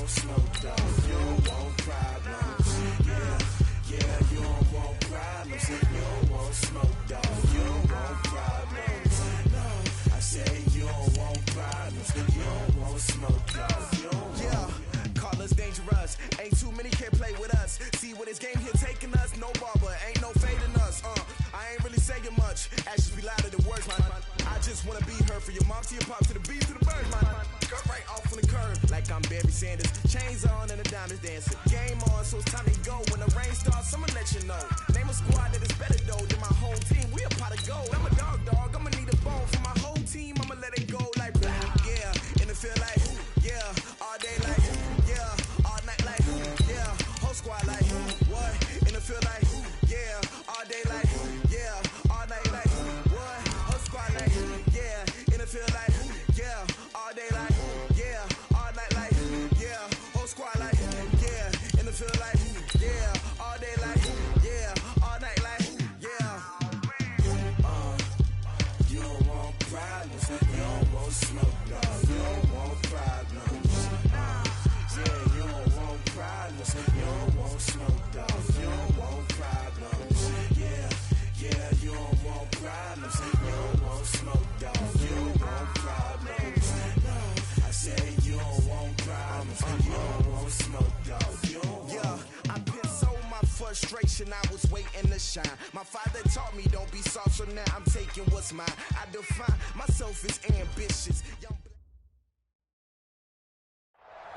want smoke, dog. You don't want problems. Yeah, you don't want problems. You don't want smoke, dog. You don't want problems. No, I say you don't want problems. You don't want smoke, dog. You don't want. Yeah, call us dangerous. Ain't too many can play with us. See what this game here taking us. No barber, ain't no fading us. I ain't really saying much. Actions be louder than words, man. I just wanna be heard for your mom to your pop to the beat to the birds, man. Cut right off on the curb like I'm Barry Sanders. Chains on and the diamonds dancing. Game on, so it's time to go. When the rain starts, I'ma let you know. Name a squad that is better though than my whole team. We a pot of gold. I'm a dog. I'ma need a bone for my whole team. I'ma let it go like yeah. In the field like yeah. All day like yeah. All night like yeah. Whole squad like what? In the field like yeah. All day like yeah. All night like what? Whole squad like yeah. In the field like yeah. All day like yeah. All night like yeah. Whole squad like yeah. In the field like yeah. All day like yeah. All night like yeah. You don't want problems. You don't want smoke, dog. You don't want problems. Yeah, you don't want problems. You don't want smoke, dog. You don't want problems. Yeah, you don't want problems. You don't want smoke, dog. You don't want problems. No, I say you don't want problems. You don't want smoke, dog. You don't want. Yeah, I pissed so my frustration. I was waiting to shine. My father taught me don't be soft, so now I'm taking what's mine. I define myself as ambitious.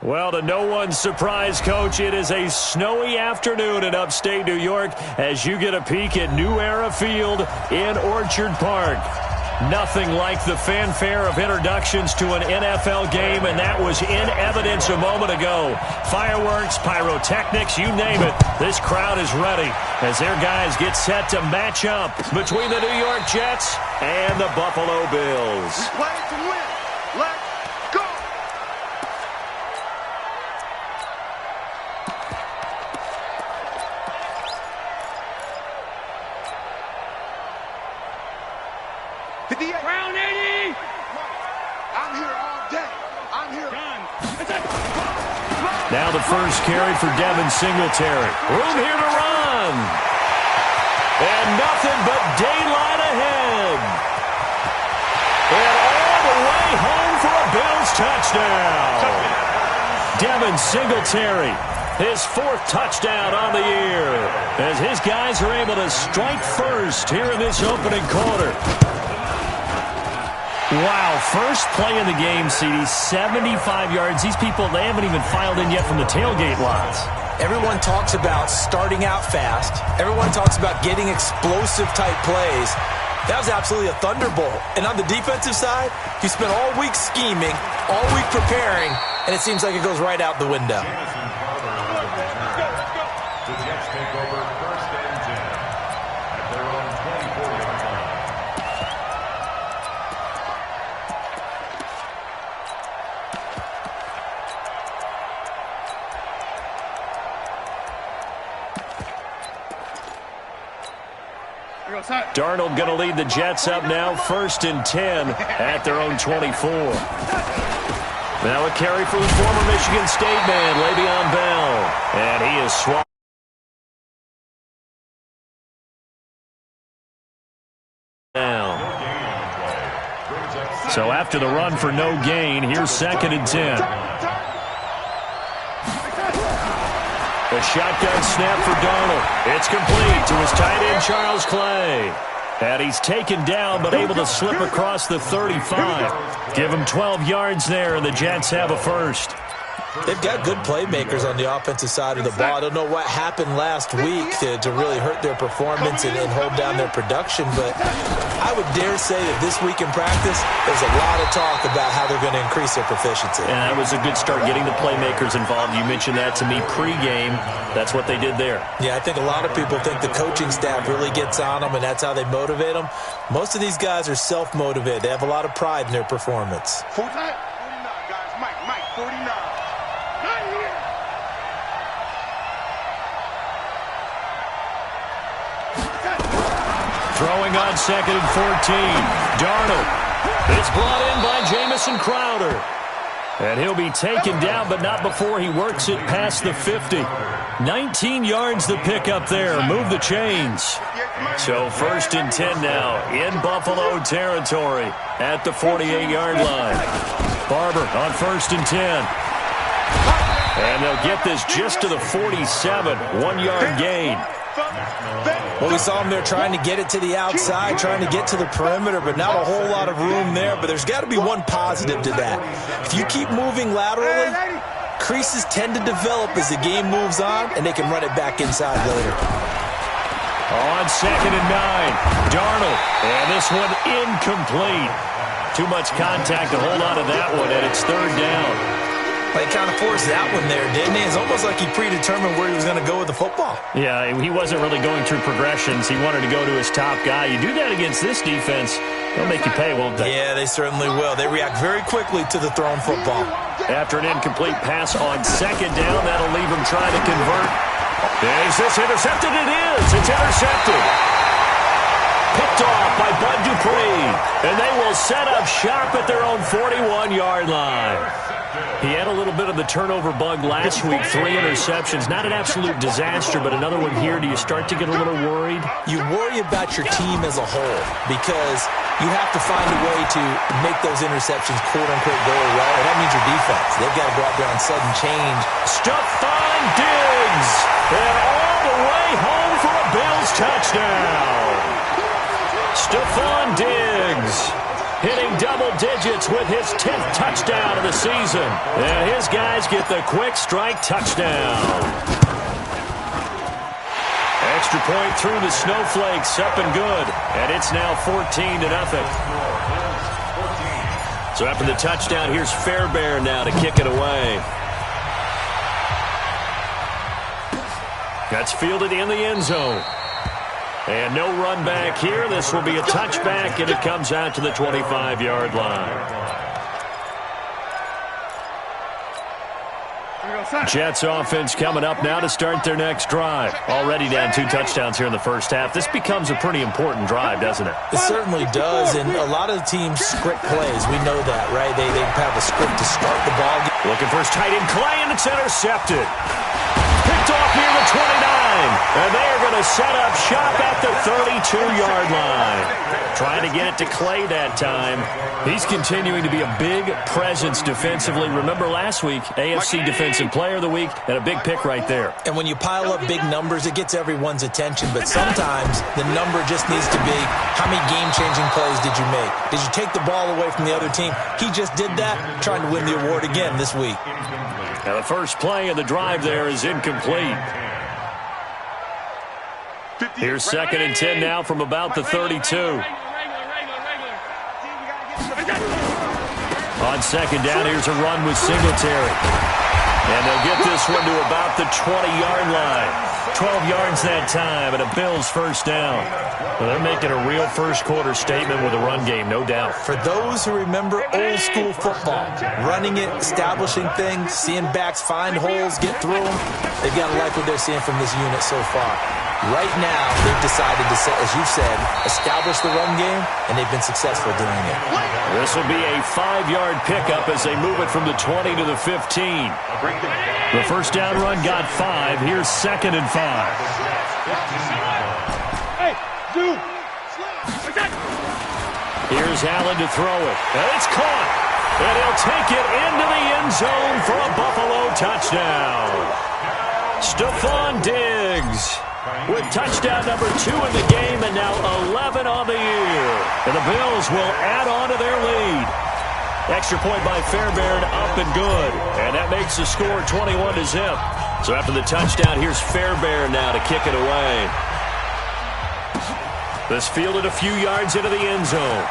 Well, to no one's surprise, Coach, it is a snowy afternoon in upstate New York as you get a peek at New Era Field in Orchard Park. Nothing like the fanfare of introductions to an NFL game, and that was in evidence a moment ago. Fireworks, pyrotechnics, you name it. This crowd is ready as their guys get set to match up between the New York Jets and the Buffalo Bills. We play to win. Let's go. Round 80! I'm here all day. I'm here. Now the first carry for Devin Singletary. Room here to run. And nothing but daylight ahead. And all the way home for a Bills touchdown. Devin Singletary, his fourth touchdown on the year, as his guys are able to strike first here in this opening quarter. Wow, first play in the game, CD, 75 yards. These people, they haven't even filed in yet from the tailgate lots. Everyone talks about starting out fast. Everyone talks about getting explosive-type plays. That was absolutely a thunderbolt. And on the defensive side, you spent all week scheming, all week preparing, and it seems like it goes right out the window. The Jets take over first and 10 at their own 24-yard line. Darnold going to lead the Jets up now, first and 10 at their own 24. Now a carry from former Michigan State man, Le'Veon Bell. And he is swapped. Down. So after the run for no gain, here's second and 10. A shotgun snap for Darnold. It's complete to his tight end, Charles Clay. And he's taken down, but able to slip across the 35. Give him 12 yards there, and the Jets have a first. They've got good playmakers on the offensive side of the ball. I don't know what happened last week to really hurt their performance and hold down their production, but I would dare say that this week in practice, there's a lot of talk about how they're going to increase their proficiency. And that was a good start, getting the playmakers involved. You mentioned that to me pregame. That's what they did there. Yeah, I think a lot of people think the coaching staff really gets on them, and that's how they motivate them. Most of these guys are self-motivated. They have a lot of pride in their performance. 49, guys. Mike, 49. Throwing on second and 14. Darnold. It's brought in by Jamison Crowder. And he'll be taken down, but not before he works it past the 50. 19 yards the pickup there. Move the chains. So 1st and 10 now in Buffalo territory at the 48-yard line. Barber on 1st and 10. And they'll get this just to the 47. 1-yard gain. Well, we saw him there trying to get it to the outside, trying to get to the perimeter, but not a whole lot of room there. But there's got to be one positive to that. If you keep moving laterally, creases tend to develop as the game moves on, and they can run it back inside later. On 2nd and 9, Darnold. And this one incomplete. Too much contact to hold on to that one, and it's 3rd down. They kind of forced that one there, didn't he? It's almost like he predetermined where he was going to go with the football. Yeah, he wasn't really going through progressions. He wanted to go to his top guy. You do that against this defense, they'll make you pay, won't they? Yeah, they certainly will. They react very quickly to the thrown football. After an incomplete pass on 2nd down, that'll leave him trying to convert. Is this intercepted? It is. It's intercepted. Picked off by Bud Dupree. And they will set up shop at their own 41-yard line. He had a little bit of the turnover bug last week, 3 interceptions. Not an absolute disaster, but another one here. Do you start to get a little worried? You worry about your team as a whole because you have to find a way to make those interceptions, quote-unquote, go away. And that means your defense. They've got to go out there on sudden change. Stephon Diggs. And all the way home for a Bills touchdown. Stephon Diggs hitting double digits with his 10th touchdown of the season. And his guys get the quick strike touchdown. Extra point through the Snowflakes, up and good. And it's now 14-0. So after the touchdown, here's Fairbairn now to kick it away. That's fielded in the end zone. And no run back here. This will be a touchback, and it comes out to the 25-yard line. Jets offense coming up now to start their next drive. Already down 2 touchdowns here in the first half. This becomes a pretty important drive, doesn't it? It certainly does, and a lot of the teams script plays. We know that, right? They have a script to start the ball. Looking for his tight end, Clay, and it's intercepted. Picked off near the 29. And they are going to set up shop at the 32-yard line. Trying to get it to Clay that time. He's continuing to be a big presence defensively. Remember last week, AFC Defensive Player of the Week, and a big pick right there. And when you pile up big numbers, it gets everyone's attention. But sometimes the number just needs to be, how many game-changing plays did you make? Did you take the ball away from the other team? He just did that, trying to win the award again this week. Now the first play of the drive there is incomplete. Here's 2nd and 10 now from about the 32. On 2nd down, here's a run with Singletary. And they'll get this one to about the 20-yard line. 12 yards that time, and a Bills first down. Well, they're making a real first-quarter statement with a run game, no doubt. For those who remember old-school football, running it, establishing things, seeing backs find holes, get through them, they've got to like what they're seeing from this unit so far. Right now, they've decided to, as you said, establish the run game, and they've been successful doing it. This will be a 5-yard pickup as they move it from the 20 to the 15. The first down run got 5. Here's 2nd and 5. Here's Allen to throw it. And it's caught. And he'll take it into the end zone for a Buffalo touchdown. Stephon Diggs with touchdown number 2 in the game, and now 11 on the year. And the Bills will add on to their lead. Extra point by Fairbairn, up and good. And that makes the score 21-0. So after the touchdown, here's Fairbairn now to kick it away. This fielded a few yards into the end zone.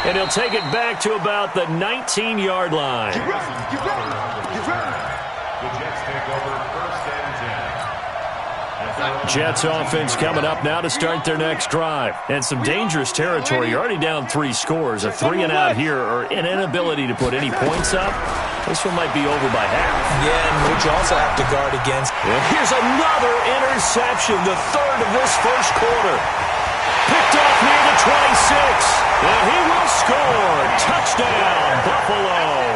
And he'll take it back to about the 19-yard line. The Jets take over 1st and 10. Jets offense coming up now to start their next drive. And some dangerous territory. You're already down 3 scores. A 3-and-out here, or an inability to put any points up. This one might be over by half. Yeah, and which you also have to guard against. And here's another interception, the 3rd of this first quarter. Picked off near the 26. And he will score. Touchdown, Buffalo.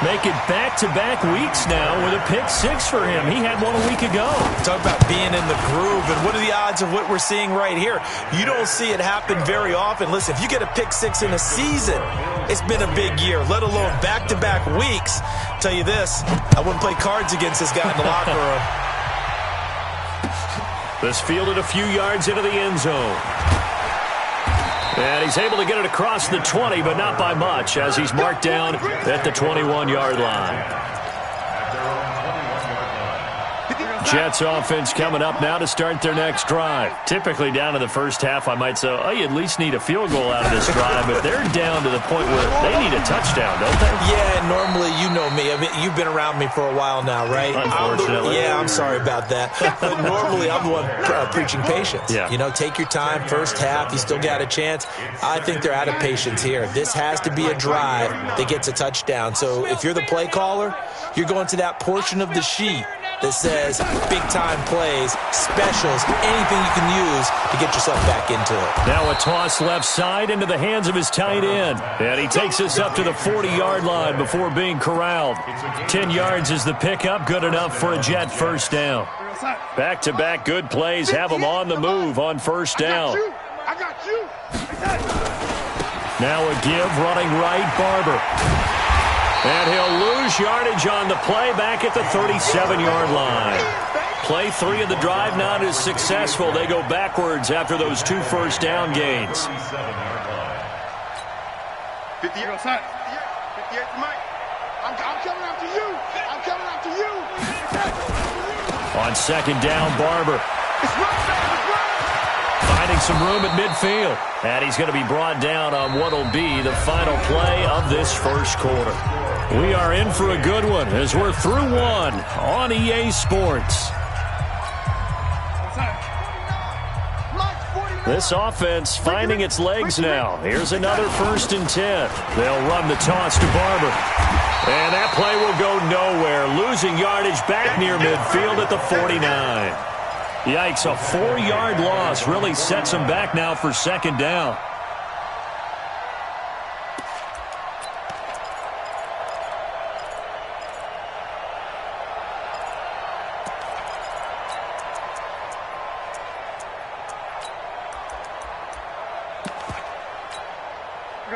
Make it back-to-back weeks now with a pick 6 for him. He had one a week ago. Talk about being in the groove, and what are the odds of what we're seeing right here? You don't see it happen very often. Listen, if you get a pick 6 in a season, it's been a big year, let alone back-to-back weeks. I'll tell you this, I wouldn't play cards against this guy in the locker room. This fielded a few yards into the end zone. And he's able to get it across the 20, but not by much, as he's marked down at the 21-yard line. Jets offense coming up now to start their next drive. Typically down to the first half, I might say, oh, you at least need a field goal out of this drive, but they're down to the point where they need a touchdown, don't they? Yeah, normally, you know me. I mean, you've been around me for a while now, right? Unfortunately. I'm sorry about that. But normally, I'm the one preaching patience. Yeah. You know, take your time, first half, you still got a chance. I think they're out of patience here. This has to be a drive that gets a touchdown. So if you're the play caller, you're going to that portion of the sheet that says big-time plays, specials, anything you can use to get yourself back into it. Now a toss left side into the hands of his tight end. And he takes us up to the 40-yard line before being corralled. 10 yards is the pickup, good enough for a Jet first down. Back-to-back good plays have him on the move on first down. I got you. Now a give running right, Barber. And he'll lose yardage on the play back at the 37-yard line. Play 3 of the drive not as successful. They go backwards after those 2 first down gains. 58 outside. 58 to Mike. I'm coming after you. I'm coming after you. On second down, Barber. Finding some room at midfield. And he's going to be brought down on what will be the final play of this first quarter. We are in for a good one as we're through one on EA Sports. This offense finding its legs now. Here's another 1st and 10. They'll run the toss to Barber. And that play will go nowhere. Losing yardage back near midfield at the 49. Yikes, a 4-yard loss really sets them back now for second down.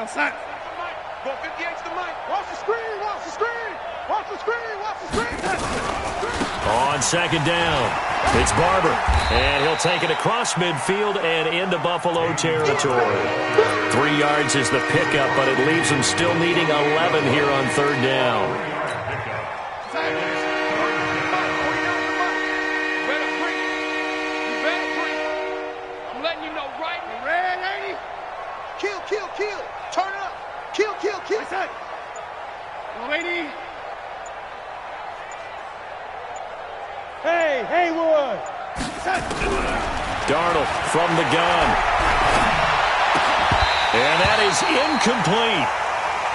Outside. Go 58 to Mike. Watch the screen. Watch the screen. Watch the screen. Watch the screen. On second down, it's Barber. And he'll take it across midfield and into Buffalo territory. 3 yards is the pickup, but it leaves them still needing 11 here on third down. I'm letting you know right. Red 80. Kill. Turn it up. Kill. Lady. Hey, Haywood. Darnold from the gun. And that is incomplete.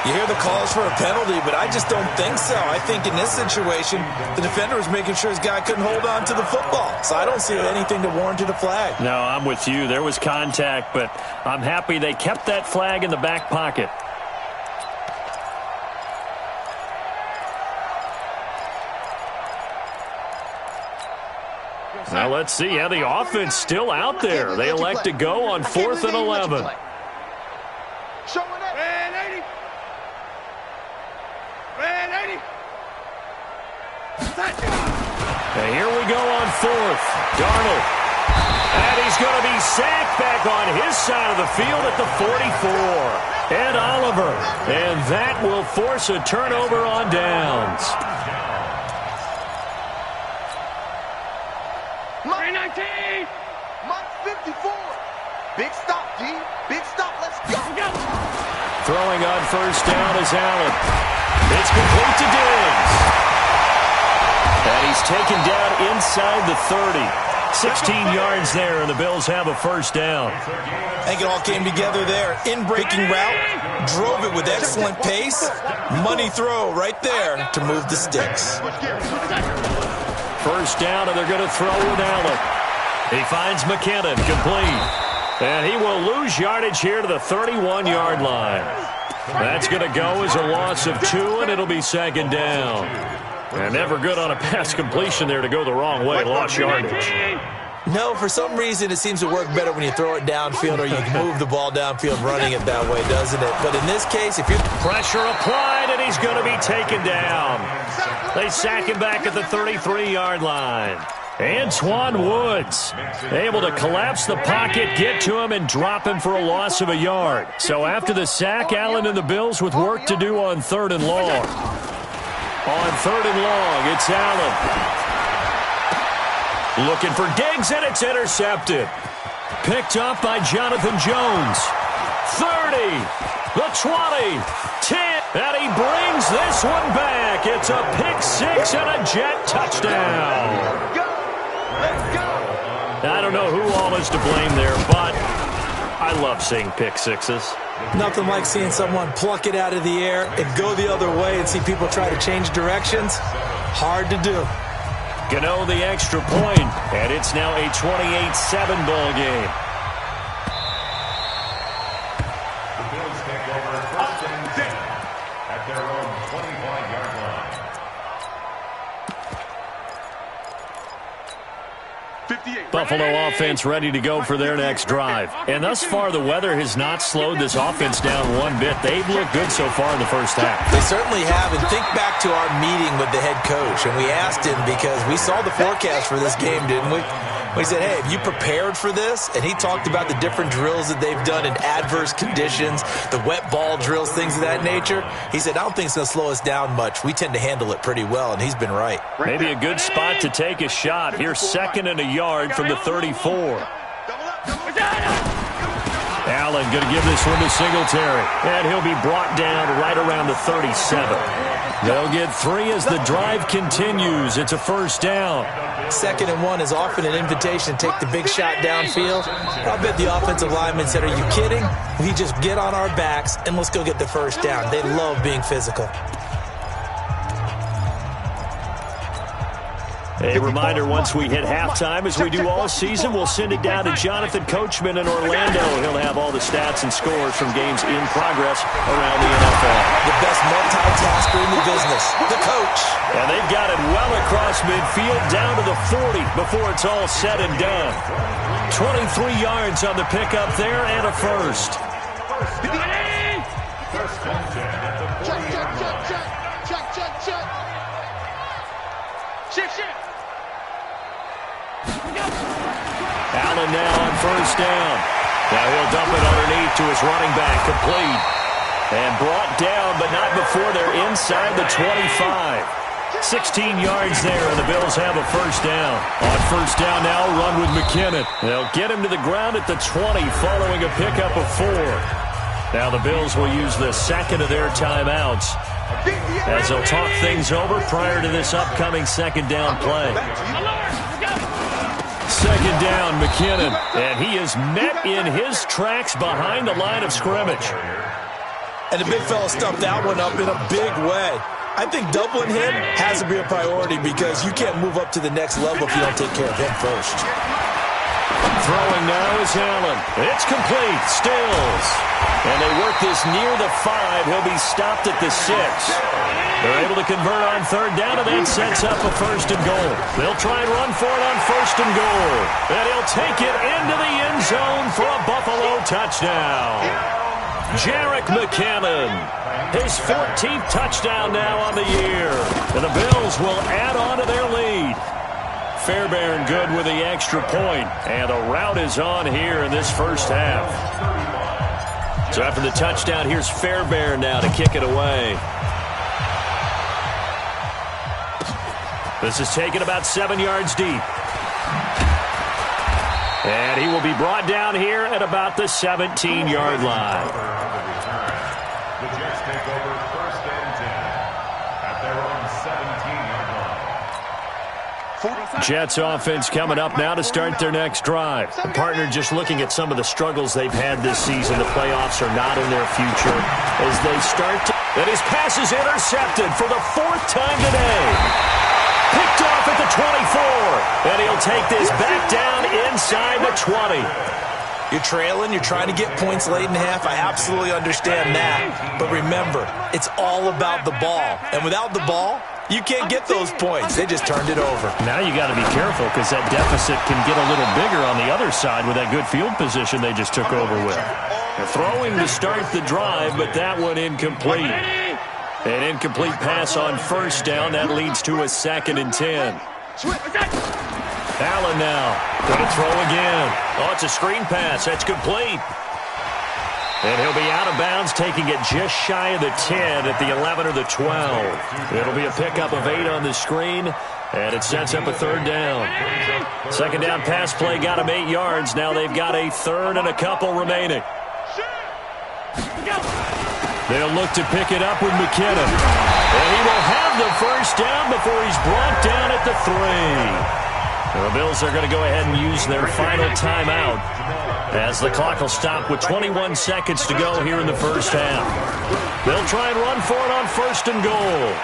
You hear the calls for a penalty, but I just don't think so. I think in this situation, the defender was making sure his guy couldn't hold on to the football. So I don't see anything to warrant a flag. No, I'm with you. There was contact, but I'm happy they kept that flag in the back pocket. Now let's see how the offense still out there. They elect to go on 4th and 11. Showing up. Red 80. Red 80. And here we go on 4th. Darnold. And he's going to be sacked back on his side of the field at the 44. And Oliver. And that will force a turnover on downs. Mike 19. Mike 54. Big stop, D. Big stop. Let's go. Throwing on first down is Allen. It's complete to Diggs. And he's taken down inside the 30. 16 yards there, and the Bills have a first down. I think it all came together there. In-breaking route, drove it with excellent pace. Money throw right there to move the sticks. First down, and they're going to throw with Allen. He finds McKinnon, complete. And he will lose yardage here to the 31-yard line. That's going to go as a loss of 2, and it'll be second down. And never good on a pass completion there to go the wrong way. Lost yardage. No, for some reason it seems to work better when you throw it downfield or you move the ball downfield running it that way, doesn't it? But in this case, if you... Pressure applied, and he's going to be taken down. They sack him back at the 33-yard line. Antoine Woods able to collapse the pocket, get to him, and drop him for a loss of a yard. So after the sack, Allen and the Bills with work to do on 3rd and long. On 3rd and long, it's Allen. Looking for Diggs, and it's intercepted. Picked up by Jonathan Jones. 30, the 20, 10, and he brings this one back. It's a pick 6 and a Jet touchdown. I don't know who all is to blame there, but I love seeing pick sixes. Nothing like seeing someone pluck it out of the air and go the other way and see people try to change directions. Hard to do. Gano the extra point, and it's now a 28-7 ball game. The Bills take over 1st and 10 at their own 25-yard line. 58. Buffalo offense ready to go for their next drive. And thus far, the weather has not slowed this offense down one bit. They've looked good so far in the first half. They certainly have. And think back to our meeting with the head coach. And we asked him because we saw the forecast for this game, didn't we? We said, hey, have you prepared for this? And he talked about the different drills that they've done in adverse conditions, the wet ball drills, things of that nature. He said, I don't think it's going to slow us down much. We tend to handle it pretty well, and he's been right. Maybe a good spot to take a shot. Here's 2nd and a yard from the 34. Allen going to give this one to Singletary, and he'll be brought down right around the 37. They'll get 3 as the drive continues. It's a first down. 2nd and 1 is often an invitation to take the big shot downfield. I bet the offensive lineman said, are you kidding? We just get on our backs and let's go get the first down. They love being physical. A reminder, once we hit halftime, as we do all season, we'll send it down to Jonathan Coachman in Orlando. He'll have all the stats and scores from games in progress around the NFL. The best multitasker in the business, the coach. And they've got it well across midfield, down to the 40 before it's all said and done. 23 yards on the pickup there and a first. Allen now on first down. Now he'll dump it underneath to his running back, complete. And brought down, but not before they're inside the 25. 16 yards there, and the Bills have a first down. On first down now, run with McKinnon. They'll get him to the ground at the 20 following a pickup of 4. Now the Bills will use the second of their timeouts as they'll talk things over prior to this upcoming second down play. Second down, McKinnon, and he is met in his tracks behind the line of scrimmage. And the big fella stumped that one up in a big way. I think doubling him has to be a priority because you can't move up to the next level if you don't take care of him first. Throwing now is Allen. It's complete. Stills. And they work this near the 5. He'll be stopped at the 6. They're able to convert on third down, and that sets up a first and goal. They'll try and run for it on first and goal. And he'll take it into the end zone for a Buffalo touchdown. Jerick McKinnon, his 14th touchdown now on the year. And the Bills will add on to their lead. Fairbairn good with the extra point, and a rout is on here in this first half. So after the touchdown, here's Fairbairn now to kick it away. This is taken about 7 yards deep. And he will be brought down here at about the 17-yard line. The Jets take over 1st and 10 at their own 17-yard line. Jets offense coming up now to start their next drive. The partner just looking at some of the struggles they've had this season. The playoffs are not in their future as they start to... And his pass is intercepted for the 4th time today. Picked off at the 24. And he'll take this back down inside the 20. You're trailing. You're trying to get points late in half. I absolutely understand that. But remember, it's all about the ball. And without the ball, you can't get those points. They just turned it over. Now you got to be careful because that deficit can get a little bigger on the other side with that good field position they just took over with. They're throwing to start the drive, but that one incomplete. An incomplete pass on first down. That leads to a 2nd and 10. Allen now going to throw again. Oh, it's a screen pass. That's complete. And he'll be out of bounds, taking it just shy of the 10 at the 11 or the 12. It'll be a pickup of 8 on the screen, and it sets up a 3rd down. 2nd down pass play got him 8 yards. Now they've got a 3rd and a couple remaining. They'll look to pick it up with McKinnon. And he will have the first down before he's brought down at the 3. The Bills are going to go ahead and use their final timeout as the clock will stop with 21 seconds to go here in the first half. They'll try and run for it on 1st and goal.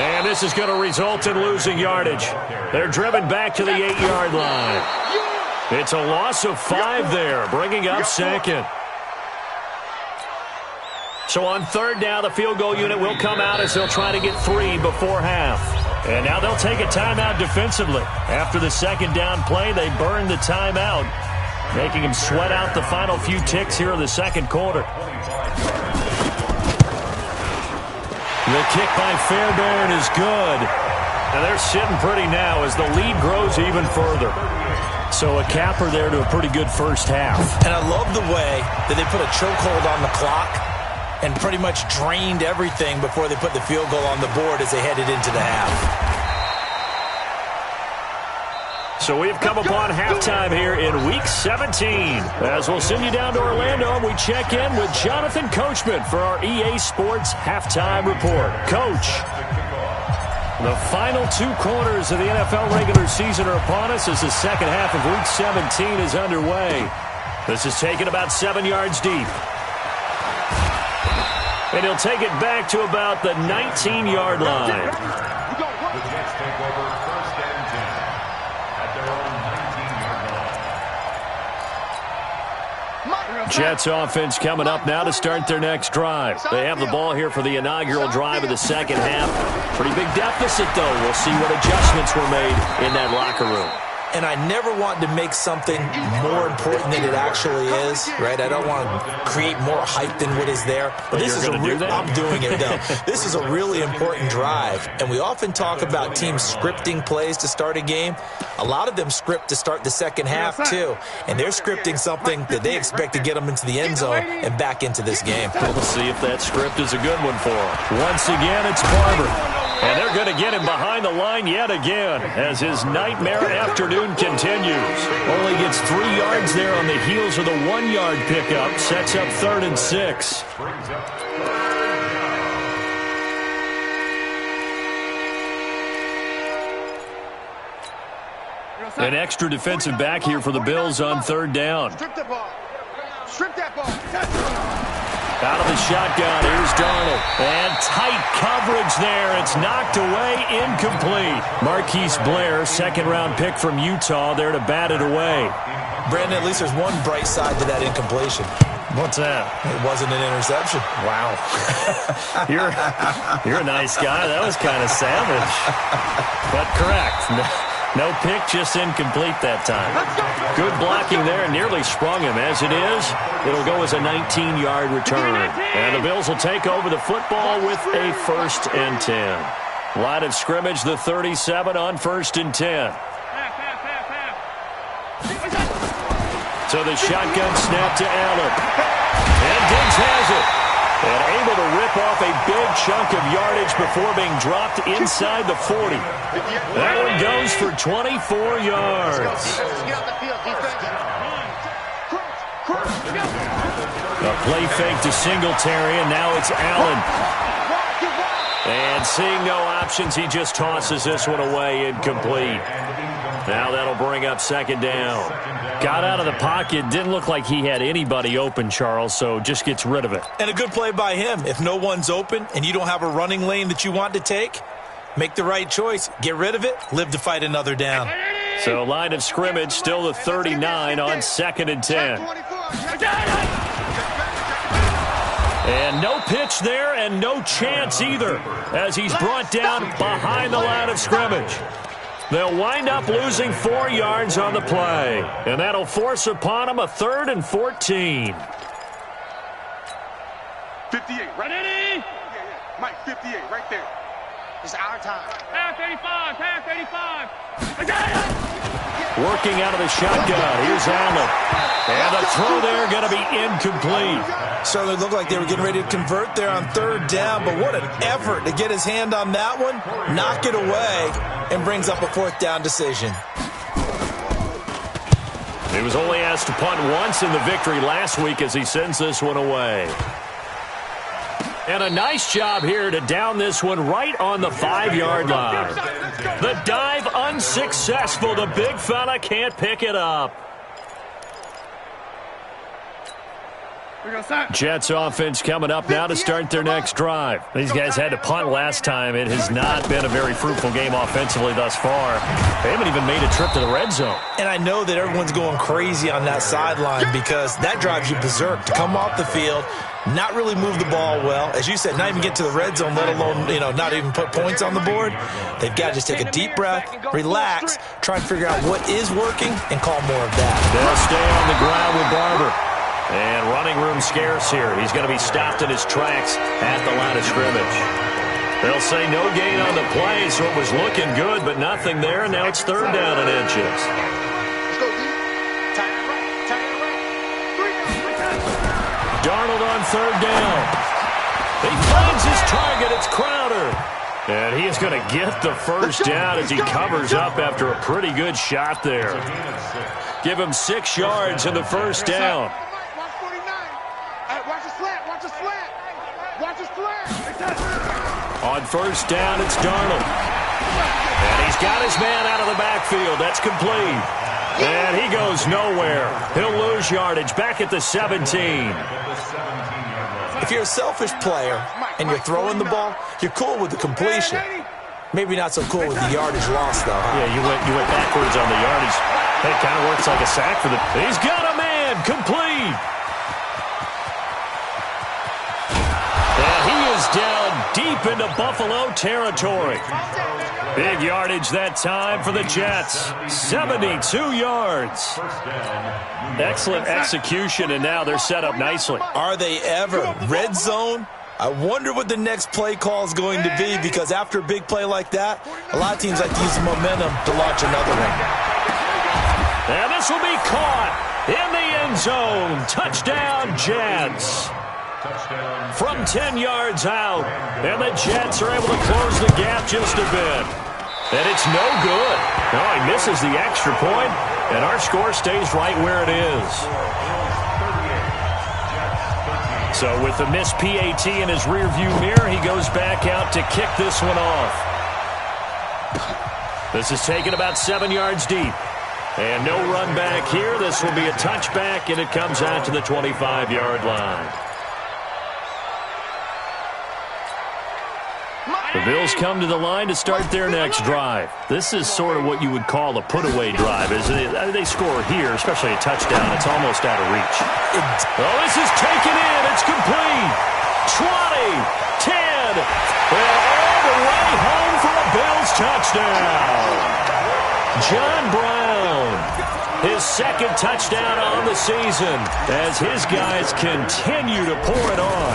And this is going to result in losing yardage. They're driven back to the 8-yard line. It's a loss of 5 there, bringing up 2nd. So on 3rd down, the field goal unit will come out as they'll try to get 3 before half. And now they'll take a timeout defensively. After the 2nd down play, they burn the timeout, making them sweat out the final few ticks here in the 2nd quarter. The kick by Fairbairn is good. And they're sitting pretty now as the lead grows even further. So a capper there to a pretty good first half. And I love the way that they put a chokehold on the clock and pretty much drained everything before they put the field goal on the board as they headed into the half. So we've come upon halftime here in Week 17. As we'll send you down to Orlando, we check in with Jonathan Coachman for our EA Sports Halftime Report. Coach, the final 2 quarters of the NFL regular season are upon us as the second half of Week 17 is underway. This is taken about 7 yards deep. And he'll take it back to about the 19-yard line. The Jets take over 1st and 10 at their own 19-yard line. Jets offense coming up now to start their next drive. They have the ball here for the inaugural drive of the second half. Pretty big deficit, though. We'll see what adjustments were made in that locker room. And I never want to make something more important than it actually is, right? I don't want to create more hype than what is there. But this is I'm doing it, though. This is a really important drive. And we often talk about teams scripting plays to start a game. A lot of them script to start the second half, too. And they're scripting something that they expect to get them into the end zone and back into this game. We'll see if that script is a good one for them. Once again, it's Barber. And they're going to get him behind the line yet again as his nightmare afternoon continues. Only gets 3 yards there on the heels of the 1-yard pickup. Sets up 3rd and 6. An extra defensive back here for the Bills on 3rd down. Strip the ball. Strip that ball. Out of the shotgun, here's Darnold. And tight coverage there. It's knocked away, incomplete. Marquise Blair, 2nd-round pick from Utah, there to bat it away. Brandon, at least there's one bright side to that incompletion. What's that? It wasn't an interception. Wow. You're a nice guy. That was kind of savage. But correct. No pick, just incomplete that time. Good blocking there, nearly sprung him. As it is, it'll go as a 19-yard return. And the Bills will take over the football with a 1st and 10. Line of scrimmage, the 37 on 1st and 10. So the shotgun snap to Allen. And Diggs has it. And able to rip off a big chunk of yardage before being dropped inside the 40. That one goes for 24 yards. A play fake to Singletary, and now it's Allen. And seeing no options, he just tosses this one away, incomplete. Now that'll bring up 2nd down. Got out of the pocket. Didn't look like he had anybody open, Charles, so just gets rid of it. And a good play by him. If no one's open and you don't have a running lane that you want to take, make the right choice. Get rid of it. Live to fight another down. So line of scrimmage, still the 39 on 2nd and 10. And no pitch there and no chance either as he's brought down behind the line of scrimmage. They'll wind up losing 4 yards on the play, and that'll force upon them a 3rd and 14. 58, right? Yeah. Mike, 58, right there. It's our time. Pass 85, pass 85. Working out of the shotgun. Here's Allen. And the throw there going to be incomplete. Certainly looked like they were getting ready to convert there on 3rd down, but what an effort to get his hand on that one, knock it away, and brings up a 4th down decision. He was only asked to punt once in the victory last week as he sends this one away. And a nice job here to down this one right on the 5-yard line. The dive unsuccessful. The big fella can't pick it up. Jets offense coming up now to start their next drive. These guys had to punt last time. It has not been a very fruitful game offensively thus far. They haven't even made a trip to the red zone. And I know that everyone's going crazy on that sideline because that drives you berserk to come off the field, not really move the ball well. As you said, not even get to the red zone, let alone, not even put points on the board. They've got to just take a deep breath, relax, try and figure out what is working, and call more of that. They'll stay on the ground with Barber. And running room scarce here. He's going to be stopped in his tracks at the line of scrimmage. They'll say no gain on the play, so it was looking good, but nothing there, and now it's 3rd down and inches. Let's go, D. Tie it right. Darnold on 3rd down. He finds his target. It's Crowder. And he is going to get the 1st down as he covers up after a pretty good shot there. Give him 6 yards in the 1st down. On 1st down, it's Darnold. And he's got his man out of the backfield. That's complete. And he goes nowhere. He'll lose yardage back at the 17. If you're a selfish player and you're throwing the ball, you're cool with the completion. Maybe not so cool with the yardage loss, though. Huh? Yeah, you went backwards on the yardage. It kind of works like a sack for the... He's got a man. Complete. And he is down deep into Buffalo territory. Big yardage that time for the Jets. 72 yards. Excellent execution, and now they're set up nicely. Are they ever? Red zone? I wonder what the next play call is going to be, because after a big play like that, a lot of teams like to use the momentum to launch another one. And this will be caught in the end zone. Touchdown, Jets. From 10 yards out, and the Jets are able to close the gap just a bit. And it's no good. No, he misses the extra point, and our score stays right where it is. So with the missed PAT in his rearview mirror, he goes back out to kick this one off. This is taken about 7 yards deep. And no run back here. This will be a touchback, and it comes out to the 25-yard line. The Bills come to the line to start their next drive. This is sort of what you would call a put-away drive, isn't it? They score here, especially a touchdown. It's almost out of reach. Oh, this is taken in. It's complete. 20, 10, and all the way home for a Bills touchdown. John Brown, his 2nd touchdown on the season as his guys continue to pour it on.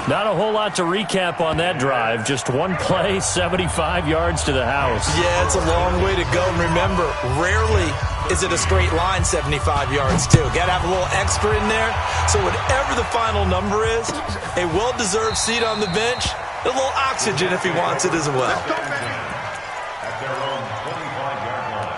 Not a whole lot to recap on that drive. Just one play, 75 yards to the house. Yeah, it's a long way to go. And remember, rarely is it a straight line 75 yards, too. Got to have a little extra in there. So whatever the final number is, a well-deserved seat on the bench, a little oxygen if he wants it as well. At their own 25-yard line.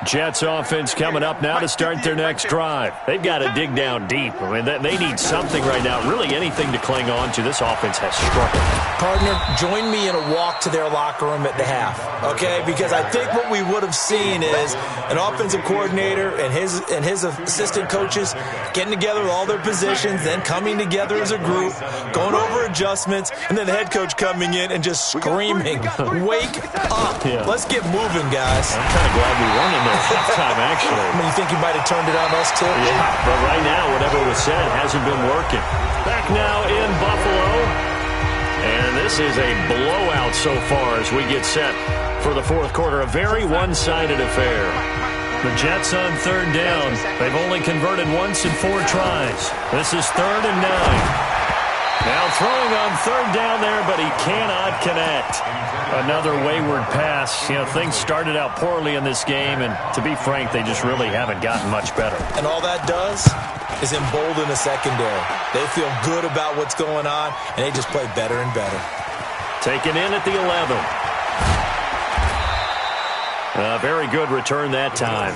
Jets offense coming up now to start their next drive. They've got to dig down deep. I mean, they need something right now, really anything to cling on to. This offense has struggled. Partner, join me in a walk to their locker room at the half, okay? Because I think what we would have seen is an offensive coordinator and his assistant coaches getting together with all their positions, then coming together as a group, going over adjustments, and then the head coach coming in and just screaming, "Wake up. Yeah. Let's get moving, guys." I'm kind of glad we won in there halftime, actually. I mean, you think he might have turned it on us, too? Yeah, but right now, whatever was said hasn't been working. Back now in Buffalo. And this is a blowout so far as we get set for the fourth quarter. A very one-sided affair. The Jets on third down. They've only converted once in 4 tries. This is 3rd and 9. Now throwing on third down there, but he cannot connect. Another wayward pass. You know, things started out poorly in this game, and to be frank, they just really haven't gotten much better. And all that does is embolden the secondary. They feel good about what's going on, and they just play better and better. Taken in at the 11. A very good return that time.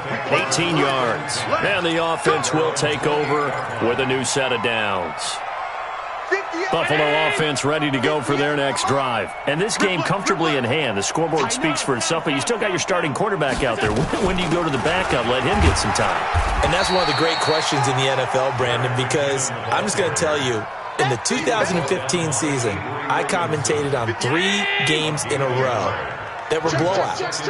18 yards. And the offense will take over with a new set of downs. Buffalo offense ready to go for their next drive. And this game comfortably in hand. The scoreboard speaks for itself, but you still got your starting quarterback out there. When do you go to the backup, let him get some time? And that's one of the great questions in the NFL, Brandon, because I'm just going to tell you, in the 2015 season, I commentated on 3 games in a row that were blowouts.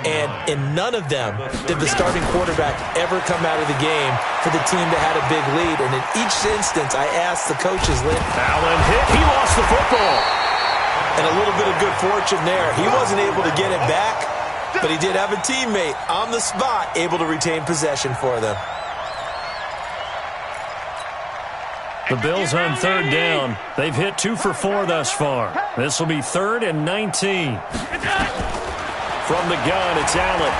And in none of them did the starting quarterback ever come out of the game for the team that had a big lead. And in each instance, I asked the coaches, Allen hit. He lost the football. And a little bit of good fortune there. He wasn't able to get it back, but he did have a teammate on the spot able to retain possession for them. The Bills on third down. They've hit 2 for 4 thus far. This will be 3rd and 19. From the gun, it's Allen.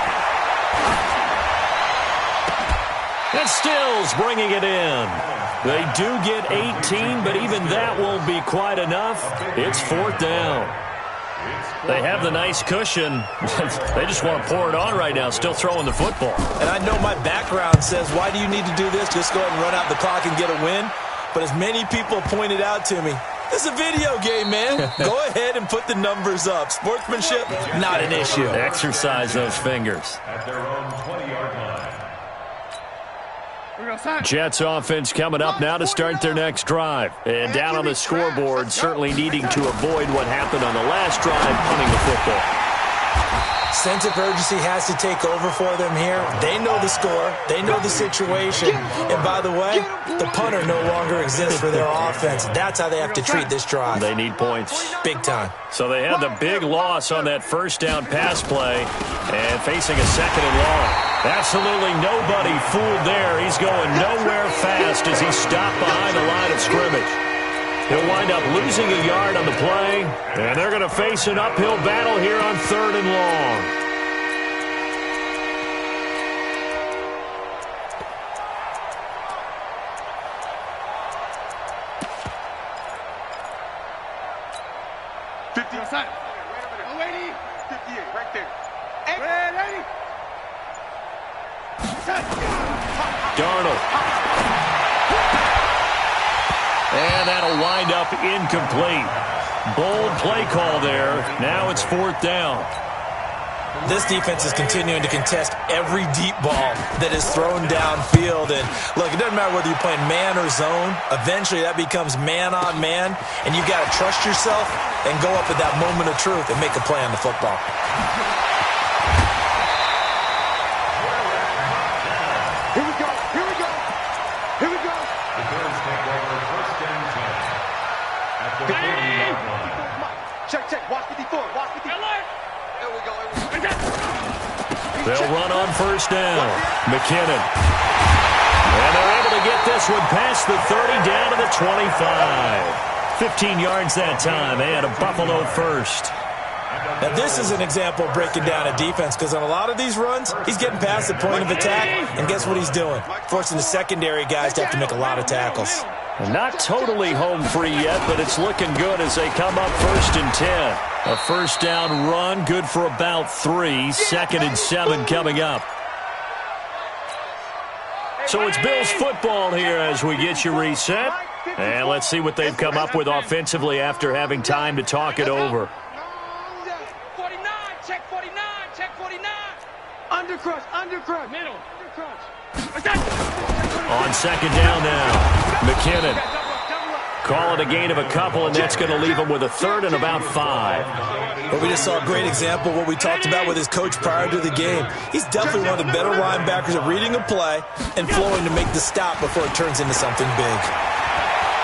And Stills bringing it in. They do get 18, but even that won't be quite enough. It's 4th down. They have the nice cushion. They just want to pour it on right now, still throwing the football. And I know my background says, why do you need to do this? Just go ahead and run out the clock and get a win. But as many people pointed out to me, this is a video game, man. Go ahead and put the numbers up. Sportsmanship, not an issue. Exercise those fingers. At their own 20-yard line. Jets offense coming up now to start their next drive. And down on the scoreboard, certainly needing to avoid what happened on the last drive, punting the football. Sense of urgency has to take over for them here. They know the score. They know the situation. And by the way, the punter no longer exists for their offense. That's how they have to treat this drive. They need points. Big time. So they had the big loss on that first down pass play and facing a 2nd and long. Absolutely nobody fooled there. He's going nowhere fast as he stopped behind the line of scrimmage. He'll wind up losing a yard on the play, and they're going to face an uphill battle here on 3rd and long. Darnold. And that'll wind up incomplete. Bold play call there. Now it's 4th down. This defense is continuing to contest every deep ball that is thrown downfield. And look, it doesn't matter whether you're playing man or zone. Eventually that becomes man on man. And you've got to trust yourself and go up at that moment of truth and make a play on the football. Here we go. Here we go. Here we go. The Bears take over 1st and 10. At the 40-yard line. Check. Watch 54. Watch 54. There we go. They'll run on 1st down. McKinnon. And they're able to get this one past the 30 down to the 25. 15 yards that time and a Buffalo first. Now, this is an example of breaking down a defense because on a lot of these runs, he's getting past the point of attack, and guess what he's doing? Forcing the secondary guys to have to make a lot of tackles. Not totally home free yet, but it's looking good as they come up 1st and 10. A 1st down run, good for about 3. 2nd and 7 coming up. So it's Bills football here as we get you reset. And let's see what they've come up with offensively after having time to talk it over. 49, check 49, check 49. Undercrush, middle, On second down now, McKinnon. Call it a gain of a couple, and that's going to leave him with a third and about 5. But we just saw a great example of what we talked about with his coach prior to the game. He's definitely one of the better linebackers at reading a play and flowing to make the stop before it turns into something big.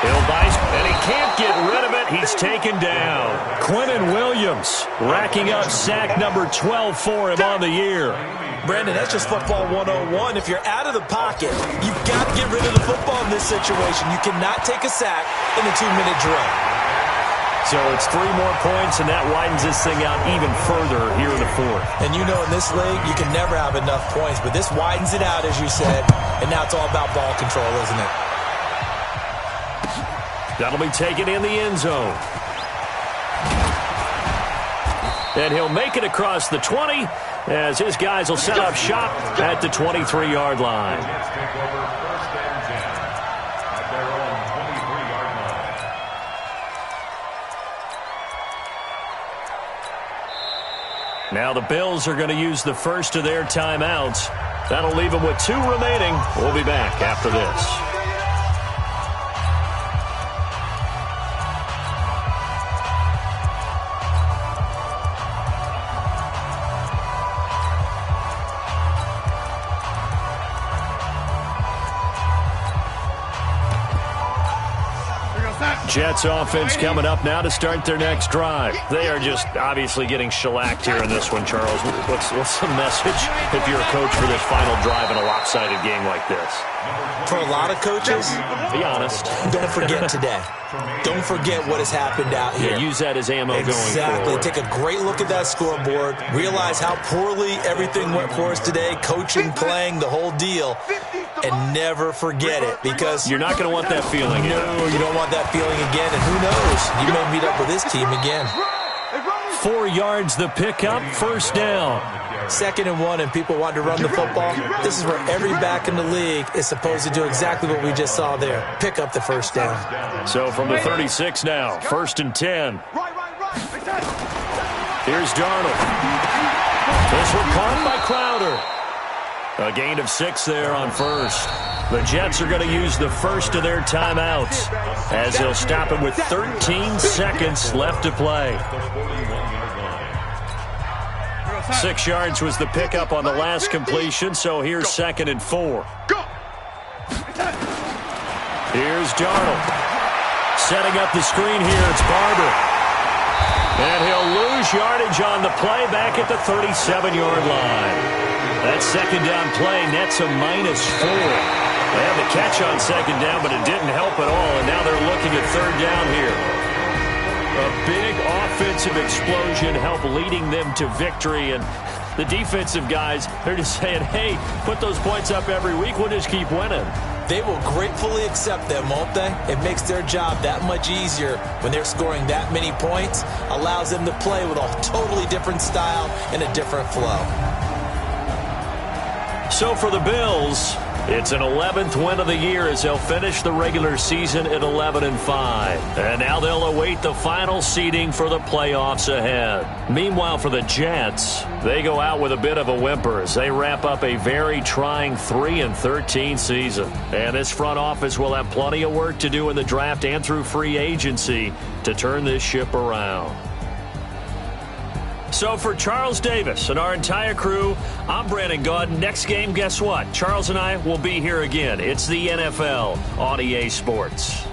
He'll dice, and he can't get rid of it. He's taken down. Quentin Williams racking up sack number 12 for him on the year. Brandon, that's just football 101. If you're out of the pocket, you've got to get rid of the football in this situation. You cannot take a sack in a 2-minute drill. So it's 3 more points, and that widens this thing out even further here in the fourth. And you know in this league, you can never have enough points, but this widens it out, as you said, and now it's all about ball control, isn't it? That'll be taken in the end zone. And he'll make it across the 20 as his guys will set up shop at the 23-yard line. Now the Bills are going to use the first of their timeouts. That'll leave them with 2 remaining. We'll be back after this. Jets offense coming up now to start their next drive. They are just obviously getting shellacked here in this one, Charles. What's the message if you're a coach for this final drive in a lopsided game like this? For a lot of coaches, be honest. Don't forget today. Don't forget what has happened out here. Yeah, use that as ammo going forward. Exactly. Take a great look at that scoreboard. Realize how poorly everything went for us today. Coaching, playing, the whole deal. And never forget it, because you're not going to want that feeling again. No, you don't want that feeling again. And who knows? You may meet up with this team again. 4 yards the pickup, first down. 2nd and 1, and people want to run the football. This is where every back in the league is supposed to do exactly what we just saw there. Pick up the first down. So from the 36 now, 1st and 10. Here's Darnold. This one caught by Crowder. A gain of 6 there on first. The Jets are going to use the first of their timeouts as they'll stop him with 13 seconds left to play. 6 yards was the pickup on the last completion, so here's 2nd and 4. Here's Darnold. Setting up the screen here, it's Barber. And he'll lose yardage on the play back at the 37-yard line. That second down play nets a -4. They had the catch on second down, but it didn't help at all, and now they're looking at 3rd down here. A big offensive explosion helped leading them to victory, and the defensive guys, they're just saying, hey, put those points up every week, we'll just keep winning. They will gratefully accept them, won't they? It makes their job that much easier when they're scoring that many points, allows them to play with a totally different style and a different flow. So for the Bills, it's an 11th win of the year as they'll finish the regular season at 11-5. And now they'll await the final seeding for the playoffs ahead. Meanwhile, for the Jets, they go out with a bit of a whimper as they wrap up a very trying 3-13 season. And this front office will have plenty of work to do in the draft and through free agency to turn this ship around. So for Charles Davis and our entire crew, I'm Brandon Gaudin. Next game, guess what? Charles and I will be here again. It's the NFL on EA Sports.